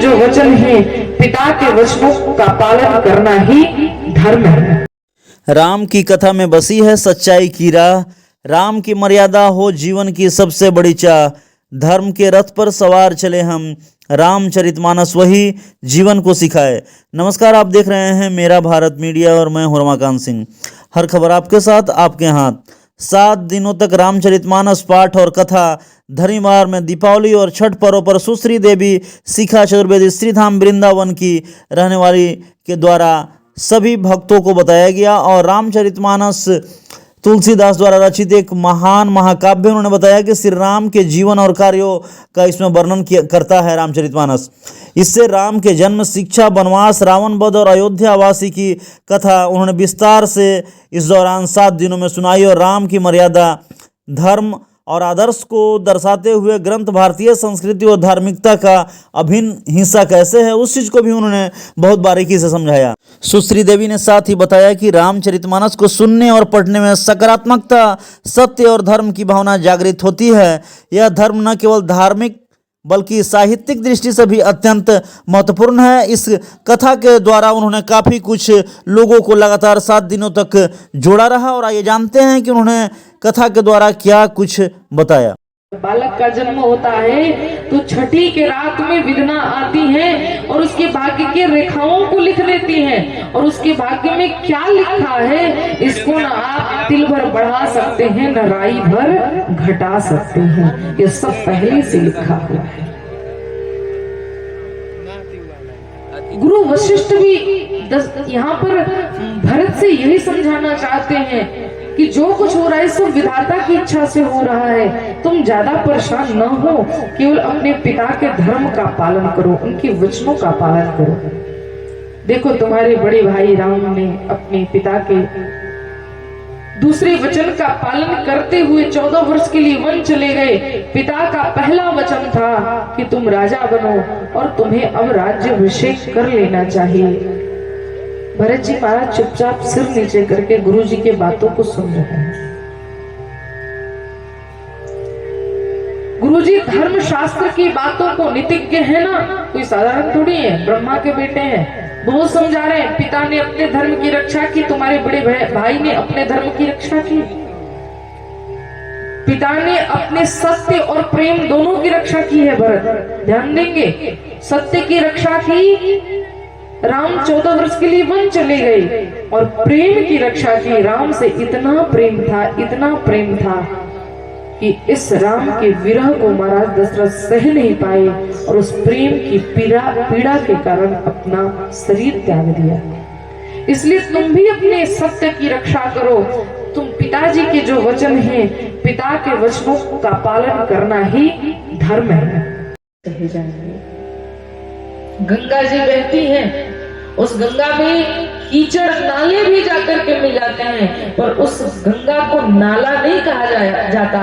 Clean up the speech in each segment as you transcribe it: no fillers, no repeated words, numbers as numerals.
जो वचन है, पिता के वचनों का पालन करना ही धर्म है। राम की कथा में बसी है सच्चाई की राह। राम की मर्यादा हो जीवन की सबसे बड़ी चाह। धर्म के रथ पर सवार चले हम, रामचरितमानस वही जीवन को सिखाए। नमस्कार, आप देख रहे हैं मेरा भारत मीडिया और मैं हूं रमाकांत सिंह। हर खबर आपके साथ, आपके हाथ। 7 दिनों तक रामचरितमानस पाठ और कथा। धर्मवार में दीपावली और छठ पर्व पर सुश्री देवी शिखा चतुर्वेदी श्रीधाम वृंदावन की रहने वाली के द्वारा सभी भक्तों को बताया गया। और रामचरितमानस तुलसीदास द्वारा रचित एक महान महाकाव्य उन्होंने बताया कि श्री राम के जीवन और कार्यों का इसमें वर्णन करता है रामचरितमानस। इससे राम के जन्म, शिक्षा, वनवास, रावण वध और अयोध्या वासी की कथा उन्होंने विस्तार से इस दौरान 7 दिनों में सुनाई। और राम की मर्यादा, धर्म और आदर्श को दर्शाते हुए ग्रंथ भारतीय संस्कृति और धार्मिकता का अभिन्न हिस्सा कैसे है, उस चीज को भी उन्होंने बहुत बारीकी से समझाया। सुश्री देवी ने साथ ही बताया कि रामचरितमानस को सुनने और पढ़ने में सकारात्मकता, सत्य और धर्म की भावना जागृत होती है। यह धर्म न केवल धार्मिक बल्कि साहित्यिक दृष्टि से भी अत्यंत महत्वपूर्ण है। इस कथा के द्वारा उन्होंने काफ़ी कुछ लोगों को लगातार 7 दिनों तक जोड़ा रहा। और आइए जानते हैं कि उन्होंने कथा के द्वारा क्या कुछ बताया। बालक का जन्म होता है तो छठी के रात में विधना आती है और उसके भाग्य के रेखाओं को लिख देती है। और उसके भाग्य में क्या लिखा है, इसको न आप तिल भर बढ़ा सकते हैं, न राई भर घटा सकते हैं। ये सब पहले से लिखा हुआ है। गुरु वशिष्ठ भी यहाँ पर भरत से यही समझाना चाहते हैं कि जो कुछ हो रहा है सब विधाता की इच्छा से हो रहा है। तुम ज्यादा परेशान न हो, केवल अपने पिता के धर्म का पालन करो, उनके वचनों का पालन करो। देखो, तुम्हारे बड़े भाई राम ने अपने पिता के दूसरे वचन का पालन करते हुए 14 वर्ष के लिए वन चले गए। पिता का पहला वचन था कि तुम राजा बनो और तुम्हें अब राज्याभिषेक कर लेना चाहिए। भरत जी महाराज चुपचाप सिर नीचे करके गुरु जी के बातों को सुन रहे हैं। गुरु जी धर्म शास्त्र की बातों को नीतिज्ञ है ना, कोई साधारण थोड़ी है, ब्रह्मा के बेटे हैं। बहुत समझा रहे हैं। पिता ने अपने धर्म की रक्षा की, तुम्हारे बड़े भाई ने अपने धर्म की रक्षा की। पिता ने अपने सत्य और प्रेम दोनों की रक्षा की है। भरत ध्यान देंगे, सत्य की रक्षा की। राम 14 वर्ष के लिए वन चले गए और प्रेम की रक्षा की। राम से इतना प्रेम था, इतना प्रेम था कि इस राम के विरह को महाराज दशरथ सह नहीं पाए और उस प्रेम की पीड़ा के कारण अपना शरीर त्याग दिया। इसलिए तुम भी अपने सत्य की रक्षा करो। तुम पिताजी के जो वचन हैं, पिता के वचनों का पालन करना ही धर्म है। कहे जाएंगे गंगा जी बहती हैं, उस गंगा में कीचड़ नाले भी जाकर के मिल जाते हैं, पर उस गंगा को नाला नहीं कहा जाता,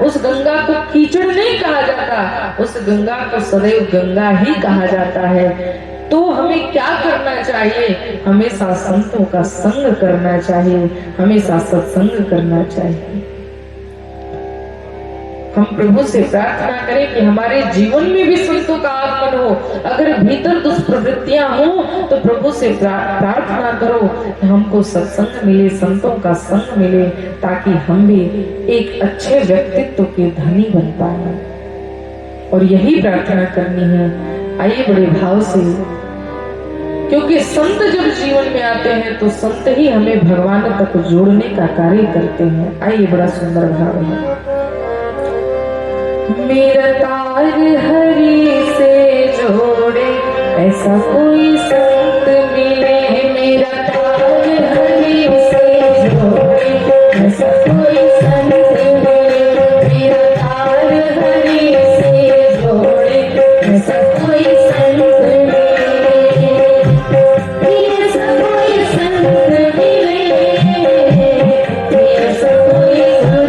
उस गंगा को कीचड़ नहीं कहा जाता, उस गंगा को सदैव गंगा ही कहा जाता है। तो हमें क्या करना चाहिए? हमेशा संतों का संग करना चाहिए, हमेशा सत्संग करना चाहिए। हम प्रभु से प्रार्थना करें कि हमारे जीवन में भी संतों का आगमन हो। अगर भीतर दुष्प्रवृत्तियां हो तो प्रभु से प्रार्थना करो कि हमको सत्संग मिले, संतों का संग मिले, ताकि हम भी एक अच्छे व्यक्तित्व के धनी बन पाए। और यही प्रार्थना करनी है। आइए बड़े भाव से, क्योंकि संत जब जीवन में आते हैं तो संत ही हमें भगवान तक जोड़ने का कार्य करते हैं। आइए, बड़ा सुंदर भाव है। मेरा तार हरि से जोड़े, ऐसा कोई संत मिले। मेरा तार हरि से जोड़े, ऐसा कोई संत मिले। मेरा तार हरि से जोड़े, ऐसा कोई संत मिले। ऐसा कोई संत मिले, ऐसा कोई गुरु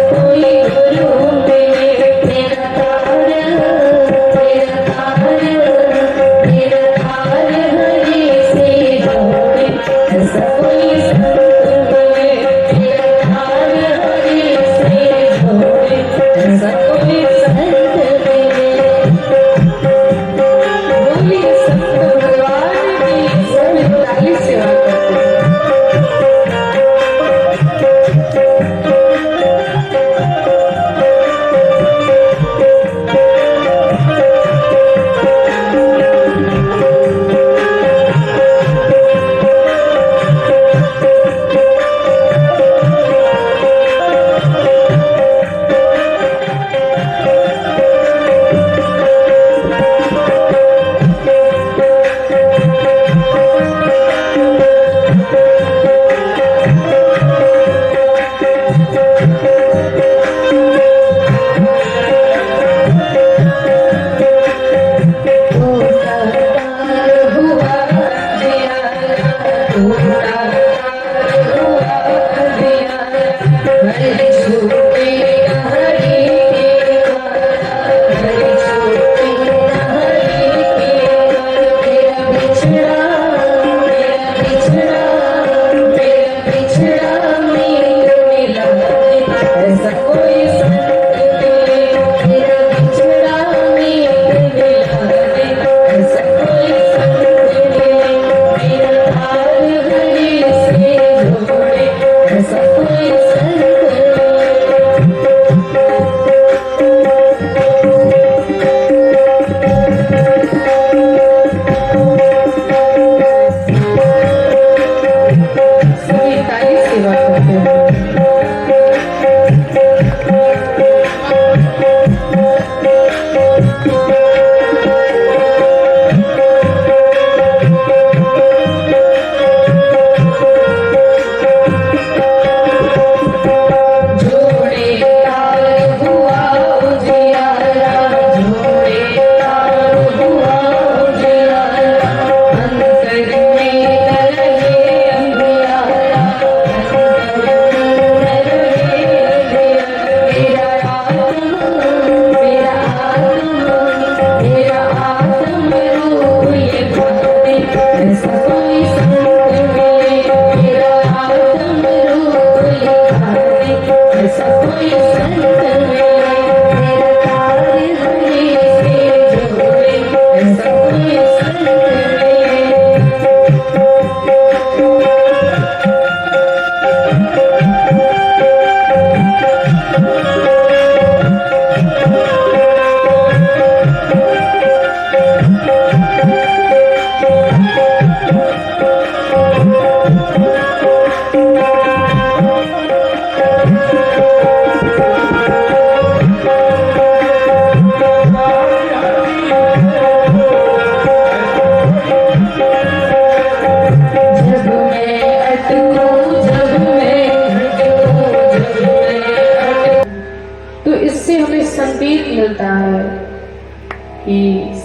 कोई गुरु मिले। मेरा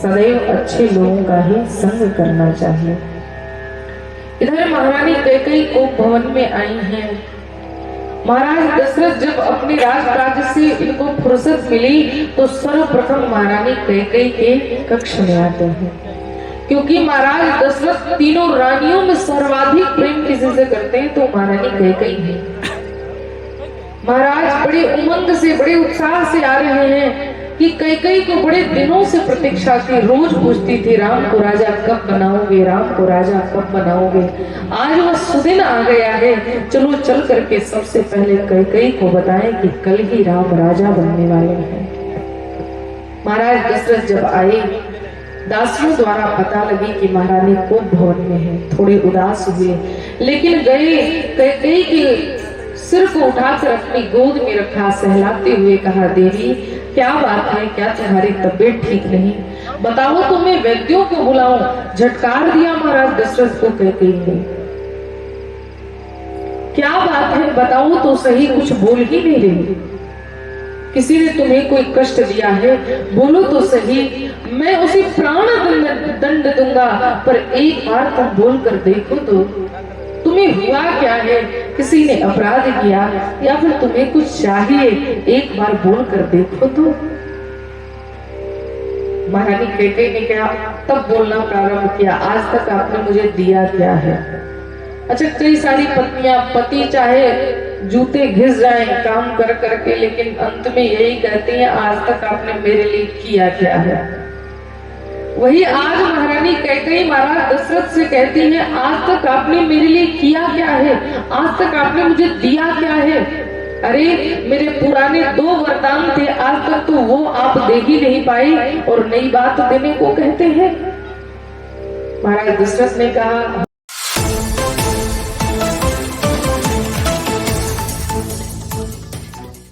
सदैव अच्छे लोगों का ही संग करना चाहिए। इधर महारानी कैकेयी को भवन में आई हैं। महाराज दशरथ जब अपने राजकाज से इनको फुर्सत मिली तो सर्वप्रथम महारानी कैकेयी के कक्ष में आते हैं, क्योंकि महाराज दशरथ तीनों रानियों में सर्वाधिक प्रेम किसी से करते हैं तो महारानी कैकेयी है। महाराज बड़े उमंग से, बड़े उत्साह से आ रहे हैं कि कैकेयी को बड़े दिनों से प्रतीक्षा थी, रोज पूछती थी राम को राजा कब बनाओगे, राम को राजा कब बनाओगे। आज वह सुदिन आ गया है, चलो चल करके सबसे पहले कैकेयी को बताएं कि कल ही राम राजा बनने वाले हैं। महाराज दशरथ जब आए, दासियों द्वारा पता लगी कि महारानी कोप भवन में है, थोड़े उदास हुए, लेकिन गए कैकेयी के सिर को उठाकर अपनी गोद में रखा, सहलाते हुए कहा, देवी क्या बात है, क्या तुम्हारी तबीयत ठीक नहीं, बताओ तो मैं वैद्यों को बुलाऊं। झटकार दिया महाराज दशरथ को कैकेयी ने। क्या बात है, बताओ तो सही, कुछ बोल ही नहीं रही। किसी ने तुम्हें कोई कष्ट दिया है, बोलो तो सही, मैं उसे प्राण दंड दूंगा, पर एक बार तुम बोल कर देखो तो तुम्हें हुआ क्या है, किसी ने अपराध किया या फिर तुम्हें कुछ चाहिए, एक बार बोल कर देखो तो। महारानी कैकेयी ने क्या तब बोलना प्रारंभ किया, आज तक आपने मुझे दिया क्या है। अच्छा, कई सारी पत्नियां, पति चाहे जूते घिस जाएं काम कर करके, लेकिन अंत में यही कहती हैं, आज तक आपने मेरे लिए किया क्या है। वही आज महारानी कैकेयी महाराज दशरथ से कहती है, आज तक आपने मेरे लिए किया क्या है, आज तक आपने मुझे दिया क्या है। अरे मेरे पुराने 2 वरदान थे, आज तक तो वो आप दे ही नहीं पाए और नई बात देने को कहते हैं। महाराज दशरथ ने कहा,